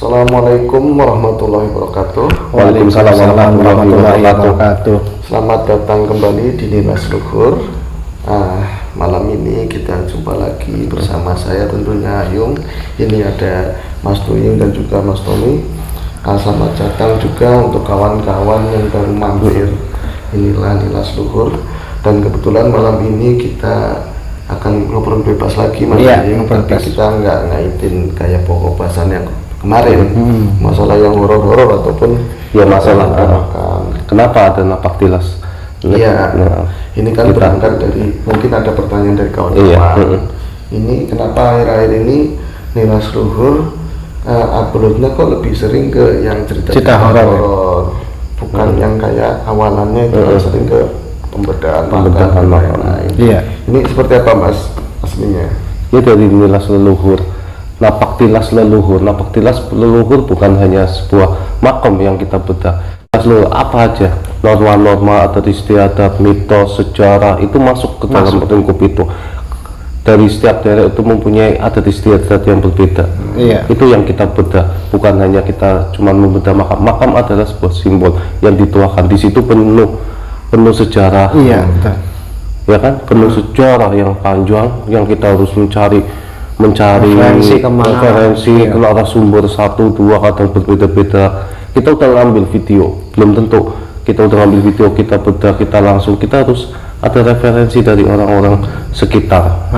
Assalamualaikum warahmatullahi wabarakatuh. Waalaikumsalam warahmatullahi wabarakatuh. Selamat datang kembali di Nilas Luhur. Malam ini kita jumpa lagi bersama saya tentunya Ayung. Ini ada Mas Tuyung dan juga Mas Tommy. Selamat datang juga untuk kawan-kawan yang baru mampir. Inilah Nilas Luhur. Dan kebetulan malam ini kita akan ngobrol bebas lagi Mas Tuyung, tapi kita nggak ngaitin kayak pokok bahasan yang kemarin, masalah yang horor-horor ataupun ya masalah kenapa ada napak tilas. Iya, ini kan berangkat dari mungkin ada pertanyaan dari kawan-kawan. Ini kenapa akhir-akhir ini Nilas Luhur uploadnya kok lebih sering ke yang cerita horor, bukan yang kayak awalannya itu kan sering ke pembedahan lain-lain. Iya. Ini seperti apa Mas aslinya? Ya dari Nilas Leluhur. Napak tilas leluhur. Napak tilas leluhur bukan hanya sebuah makam yang kita bedah. Leluhur apa aja, norma-norma adat istiadat, mitos, sejarah itu masuk ke dalam lingkup itu. Dari setiap daerah itu mempunyai adat istiadat yang berbeda. Itu yang kita bedah. Bukan hanya kita cuma membedah makam. Makam adalah sebuah simbol yang dituakan. Di situ penuh sejarah. Ya kan, penuh sejarah yang panjang yang kita harus mencari referensi ke arah sumber 1, 2 kadang berbeda-beda. Kita udah ngambil video, belum tentu kita udah ngambil video, kita bedah, kita harus ada referensi dari orang-orang sekitar.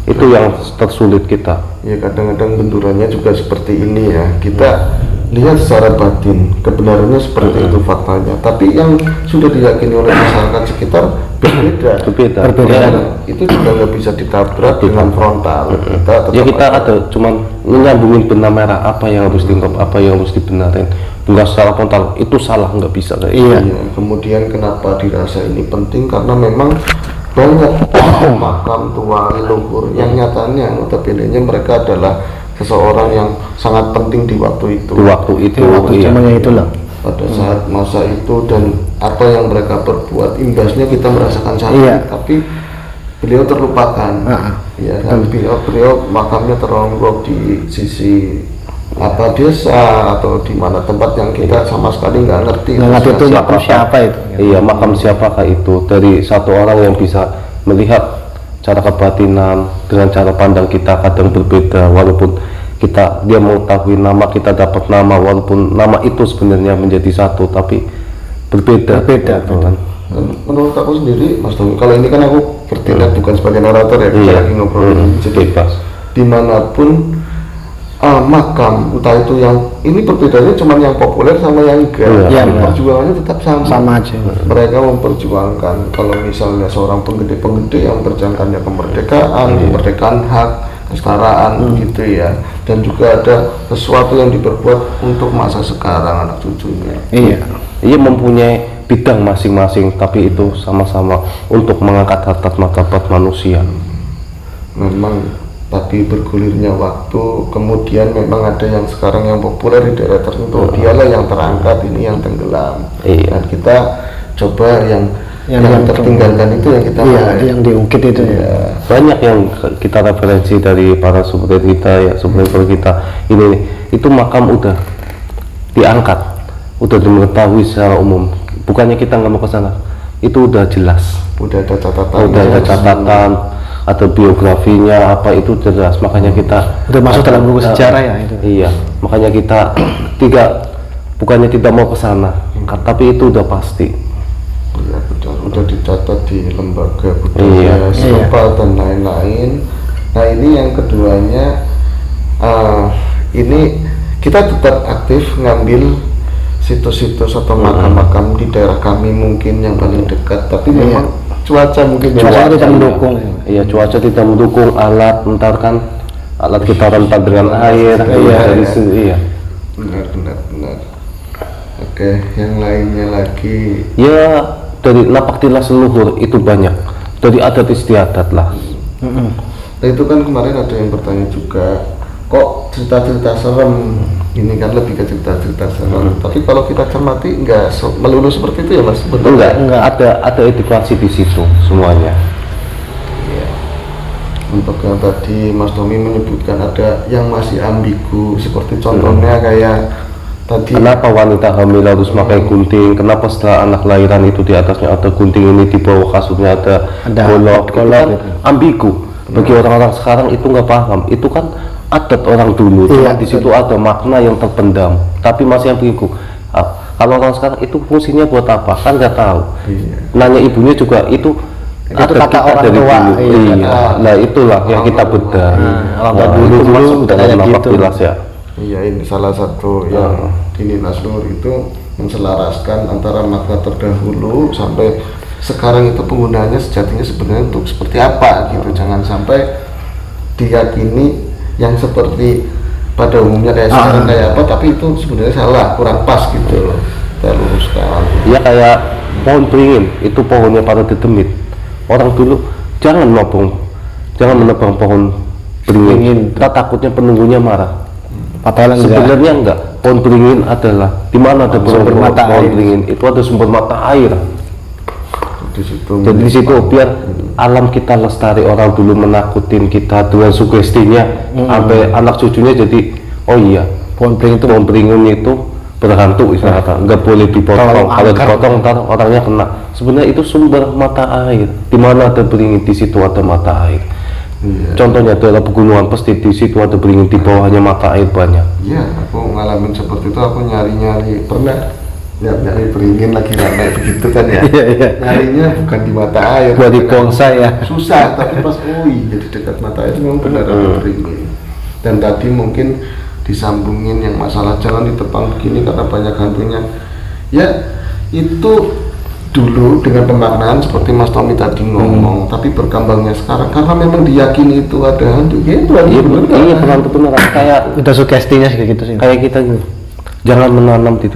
Itu yang tersulit kita. Ya kadang-kadang benturannya juga seperti ini ya, kita lihat secara batin kebenarannya seperti itu faktanya, tapi yang sudah diyakini oleh masyarakat sekitar berbeda. Itu juga nggak bisa ditabrak dengan frontal. Kita ada cuman menyambungin benang merah, apa yang harus diungkap, apa yang harus dibenarin, bukan secara frontal. Itu salah, nggak bisa kayak iya. Kemudian kenapa dirasa ini penting, karena memang banyak makam tua leluhur yang nyatanya notabene mereka adalah seseorang yang sangat penting di waktu itu. Pada saat masa itu, dan apa yang mereka perbuat imbasnya kita merasakan sakit, tapi beliau terlupakan. Ya kan, beliau makamnya teronggok di sisi desa atau di mana tempat yang kita sama sekali nggak ngerti itu makam siapa itu. Iya, makam siapakah itu, dari satu orang yang bisa melihat cara kebatinan dengan cara pandang kita kadang berbeda, walaupun dia mengetahui nama, kita dapat nama, walaupun nama itu sebenarnya menjadi satu tapi berbeda kan. Menurut aku sendiri Mas Tommy, kalau ini kan aku bertindak bukan sebagai narator ya, kita lagi ngobrol, jadi bebas dimanapun makam, entah itu yang ini perbedaannya cuma yang populer sama yang enggak, perjuangannya tetap sama aja. Mereka memperjuangkan, kalau misalnya seorang penggede yang memperjuangkannya kemerdekaan hak, kesetaraan gitu ya, dan juga ada sesuatu yang diperbuat untuk masa sekarang anak cucunya. Iya, mempunyai bidang masing-masing, tapi itu sama-sama untuk mengangkat harkat martabat manusia. Memang tapi bergulirnya waktu, kemudian memang ada yang sekarang yang populer di daerah tertentu, dialah yang terangkat, ini yang tenggelam. Dan kita coba yang tertinggalkan itu yang kita yang diungkit itu. Banyak yang kita referensi dari para subscriber kita ini itu makam udah diangkat, udah diketahui secara umum, bukannya kita nggak mau ke sana, itu udah jelas, udah ada catatan, atau biografinya apa, itu jelas. Makanya kita udah masuk dalam buku sejarah ya itu. Iya, makanya kita bukannya tidak mau ke sana, tapi itu udah pasti. Iya betul, udah dicatat di lembaga budaya setempat dan lain-lain. Nah ini yang keduanya, ini kita tetap aktif ngambil situs-situs atau makam-makam di daerah kami mungkin yang paling dekat, tapi memang cuaca tidak mendukung. Iya, cuaca tidak mendukung, alat kita rentan dengan air. Benar. Oke, yang lainnya lagi. Ya, dari napak tilas leluhur itu banyak, dari adat istiadat lah. Nah itu kan kemarin ada yang bertanya juga, kok cerita-cerita serem, ini kan lebih ke cerita-cerita serem, tapi kalau kita cermati nggak melulu seperti itu ya Mas? Enggak, ada edukasi di situ semuanya. Untuk yang tadi Mas Tommy menyebutkan ada yang masih ambigu, seperti contohnya kayak tadi. Kenapa wanita hamil harus pakai gunting? Kenapa setelah anak lahiran itu di atasnya ada gunting, ini di bawah kasurnya ada golok? Itu kan ambigu. Bagi orang-orang sekarang itu nggak paham. Itu kan adat orang dulu. Cuma di situ ada makna yang terpendam. Tapi masih ambigu. Kalau orang sekarang itu fungsinya buat apa? Kan nggak tahu. Nanya ibunya juga itu kata orang tua. Nah itulah yang kita bedah. Orang dulu masuk dalam napak gitu. tilas ya. Iya, ini salah satu yang ini Nasrul itu menselaraskan antara makna terdahulu sampai sekarang itu penggunaannya sejatinya sebenarnya untuk seperti apa gitu. Jangan sampai diyakini yang seperti pada umumnya kayak sekarang kayak apa, tapi itu sebenarnya salah, kurang pas gitu loh. Kita luruskan. Ya kayak pohon beringin, itu pohonnya para dedemit. Orang dulu jangan menebang pohon beringin. Kita takutnya penunggunya marah. Padahal sebenarnya enggak. Pohon beringin adalah di mana ada sumber mata pohon air. beringin itu ada sumber mata air. Di situ. Jadi di situ biar alam kita lestari. Orang dulu menakutin kita dengan sugestinya sampai anak cucunya jadi oh iya pohon beringin itu berhantu istilahnya, nggak boleh dipotong. Kalau dipotong ntar orangnya kena. Sebenarnya itu sumber mata air. Di mana ada beringin di situ ada mata air. Contohnya adalah pegunungan pasti di situ ada beringin, di bawahnya mata air banyak. Iya, aku ngalamin seperti itu. Aku nyari pernah nyari beringin lagi ramai begitu kan ya. Nyarinya bukan di mata air. Buat di bonsai ya. Susah, tapi pas jadi dekat mata air memang benar ada beringin. Dan tadi mungkin disambungin yang masalah jangan ditebang begini karena banyak hantunya. Ya itu dulu dengan pemaknaan seperti Mas Tommy tadi ngomong, tapi berkembangnya sekarang karena memang diyakini itu ada hantu. Ya itu iya benar kayak udah sugestinya kayak gitu sih. Kayak kita jangan menanam di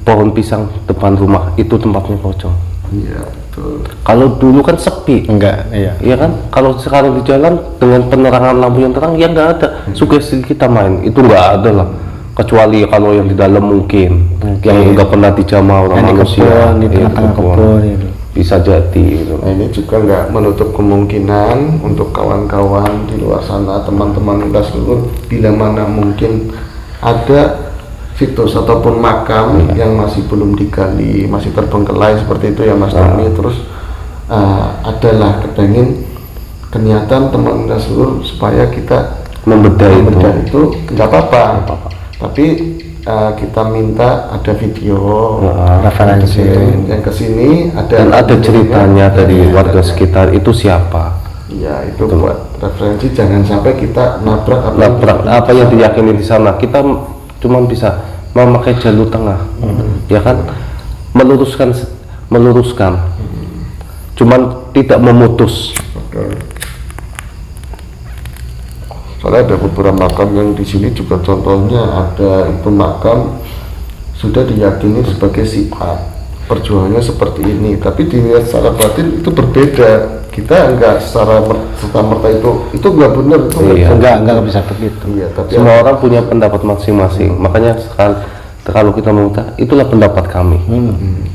pohon pisang depan rumah, itu tempatnya pocong. Iya betul. Kalau dulu kan sepi. Enggak, iya kan? Kalau sekarang di jalan dengan penerangan lampu yang terang ya nggak ada sugesti kita main, itu nggak ada lah. Kecuali kalau yang di dalam mungkin yang nggak pernah dijamah orang manusia di tengah kebun itu. Bisa jadi gitu. Nah, ini juga nggak menutup kemungkinan untuk kawan-kawan di luar sana, teman-teman kita seluruh, bila mana mungkin ada situs ataupun makam yang masih belum digali, masih terbengkelai seperti itu ya Mas Tommy. Terus adalah kepengen kenyataan teman kita seluruh supaya kita membedah itu nggak apa-apa. Tapi kita minta ada video referensi yang kesini dan ada ceritanya dari warga sekitar itu siapa. Ya itu buat referensi, jangan sampai kita nabrak apa yang diyakini di sana. Kita cuma bisa memakai jalur tengah, ya kan, meluruskan, cuman tidak memutus. Soalnya ada beberapa makam yang di sini juga contohnya ada itu makam sudah diyakini sebagai si A, perjuangannya seperti ini, tapi dilihat secara batin itu berbeda. Kita enggak secara serta-merta itu enggak benar, itu enggak bisa begitu. Iya, tapi semua orang punya pendapat masing-masing. Makanya kalau kita minta itulah pendapat kami.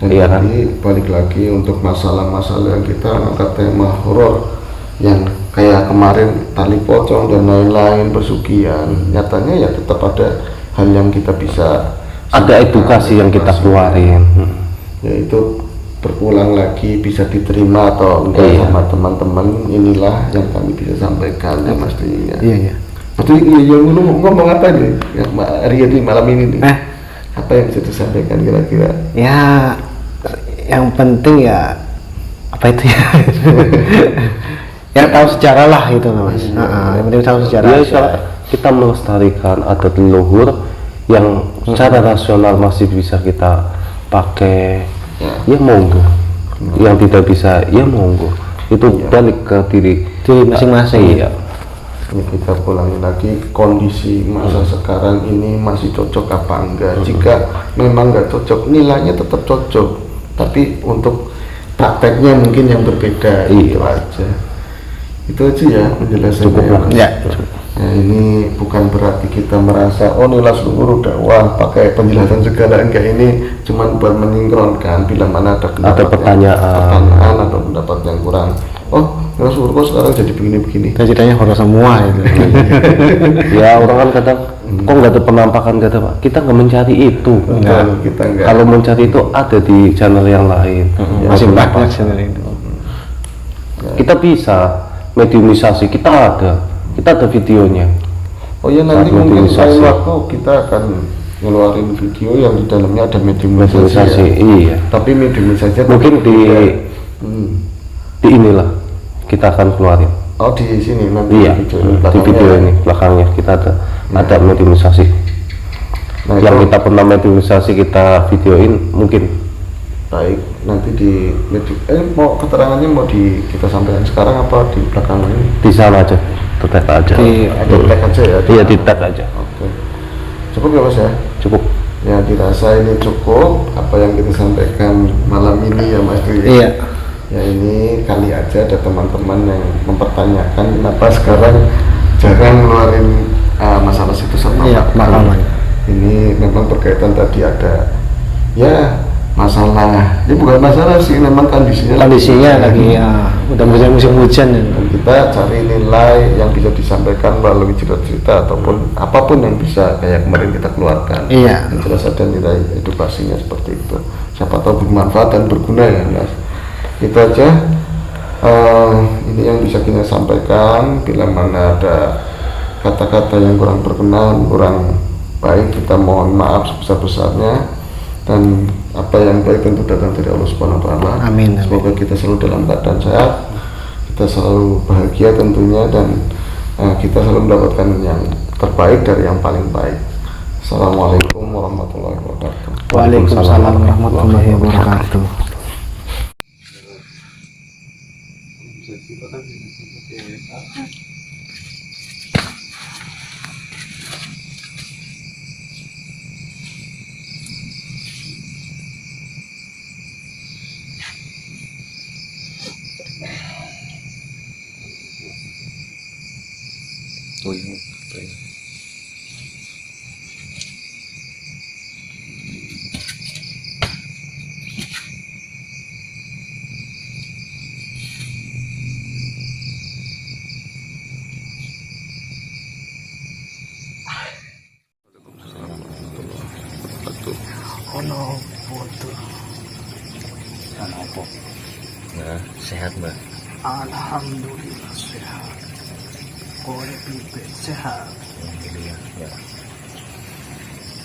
Iya kan? Balik lagi untuk masalah-masalah yang kita angkat tema horor yang kayak kemarin tali pocong dan lain-lain, pesugihan, nyatanya ya tetap ada hal yang kita bisa ada edukasi yang kita keluarin, yaitu berulang lagi bisa diterima atau enggak sama teman-teman. Inilah yang kami bisa sampaikan ya Mas Dini ya. Iya. Tapi yang ngomong apa nih ya Mbak Arya di malam ini nih? Apa yang bisa disampaikan kira-kira? Ya yang penting ya apa itu ya? Ya tahu sejarah lah itu Mas. Yang penting tahu sejarah. Kita melestarikan adat leluhur yang secara rasional masih bisa kita pakai. Ya monggo. Yang tidak bisa ya monggo. Itu balik ke diri masing-masing. Iya. Ini kita ulangi lagi, kondisi masa sekarang ini masih cocok apa enggak. Jika memang enggak cocok, nilainya tetap cocok, tapi untuk prakteknya mungkin yang berbeda. Itu aja. Itu aja ya penjelasannya ya. Nah, ini bukan berarti kita merasa oh nilai seluruh dakwah pakai penjelasan segala, enggak. Ini cuma buat menyingkronkan bila mana ada pertanyaan atau pendapat yang kurang oh Rasulullah kok sekarang jadi begini-begini. Kita ceritanya horor semua itu. Ya orang kan kadang kok nggak ada penampakan kata Pak, kita nggak mencari itu. Enggak, kita enggak. Kalau mencari itu ada di channel yang lain. Ya, Masih ada banyak sebenarnya itu. kita bisa mediumisasi, kita ada videonya. Oh ya nanti Saat mungkin mediumisasi. lain waktu kita akan ngeluarin video yang di dalamnya ada mediumisasi. Mediumisasi, Ya. iya. Tapi mediumisasi Mungkin di Hmm. di inilah kita akan keluarin. Oh di sini nanti Iya, video di belakangnya video ya. ini belakangnya kita ada mediumisasi. Nah, Yang itu kita pernah mediumisasi kita videoin mungkin. baik nanti di mau keterangannya mau kita sampaikan sekarang apa di belakangan ini? Di sana aja, tetap aja. Ada tag aja ya? Iya, di tag aja. Oke. Cukup ya Mas ya? Cukup. Ya dirasa ini cukup apa yang kita sampaikan malam ini ya Mas Dwi. Iya. Ya ini kali aja ada teman-teman yang mempertanyakan kenapa sekarang jarang ngeluarin masalah situs sama Iya, makam. makaman. Ini memang berkaitan tadi ada ya masalah, ya bukan masalah sih, memang kondisinya Lagi udah musim hujan ya. dan kita cari nilai yang bisa disampaikan melalui cerita-cerita ataupun apapun yang bisa kayak kemarin kita keluarkan. Iya. Yang jelas ada nilai edukasinya seperti itu. Siapa tahu bermanfaat dan berguna ya Mas. Itu aja. Ini yang bisa kita sampaikan. Bila mana ada kata-kata yang kurang berkenan, kurang baik, kita mohon maaf sebesar-besarnya. Dan apa yang baik tentu datang dari Allah Subhanahu wa taala. Amin, amin. Semoga kita selalu dalam keadaan sehat, kita selalu bahagia tentunya, dan kita selalu mendapatkan yang terbaik dari yang paling baik. Assalamualaikum warahmatullahi wabarakatuh. Waalaikumsalam warahmatullahi wabarakatuh. Ono foto. Apa? Nah, sehat mbak. Alhamdulillah sehat. Kore pipet sehat. Alhamdulillah ya.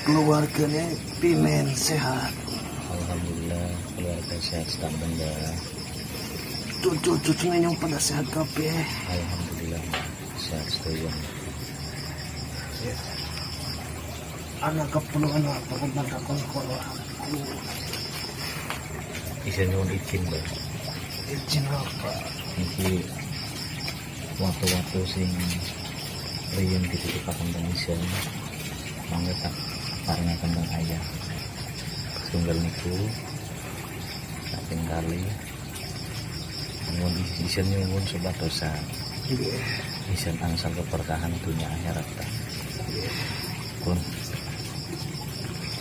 Keluarganya pimen sehat. Alhamdulillah keluarga sehat tambah mbak. Cucu-cucunya yang pada sehat kabeh. Alhamdulillah sehat setuju. Anak keperluan apa kepada kalau aku Bisa nyuwun izin mbak. izin apa? Iki waktu-waktu sing riyen dititipaken Indonesia mangga tak paringaken teng ayah. Tunggal niku kaping kali nyuwun izin nyuwun supadosa izin angsal keberkahan dunia akhirat. Pun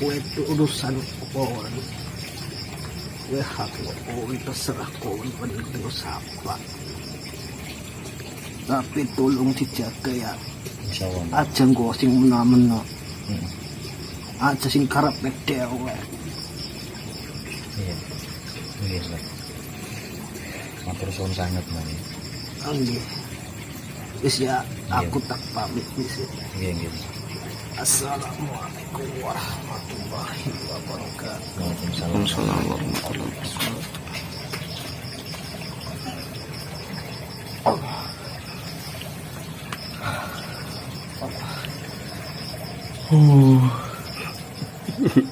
Kue itu urusan kawan. Kue hak kau itu serah kawan penting siapa. Tapi tolong dijaga ya. insyaallah mbak. Aja nggo sing mena-mena. Hmm. Aja sing karep dhewe. Iya. Iya, Mbak. Matur suwun sanget, Mbak. Nggih. Wis ya, aku tak pamit wis. Iya, nggih. Assalamualaikum warahmatullahi wabarakatuh. Waalaikumsalam. warahmatullahi wabarakatuh. Oh.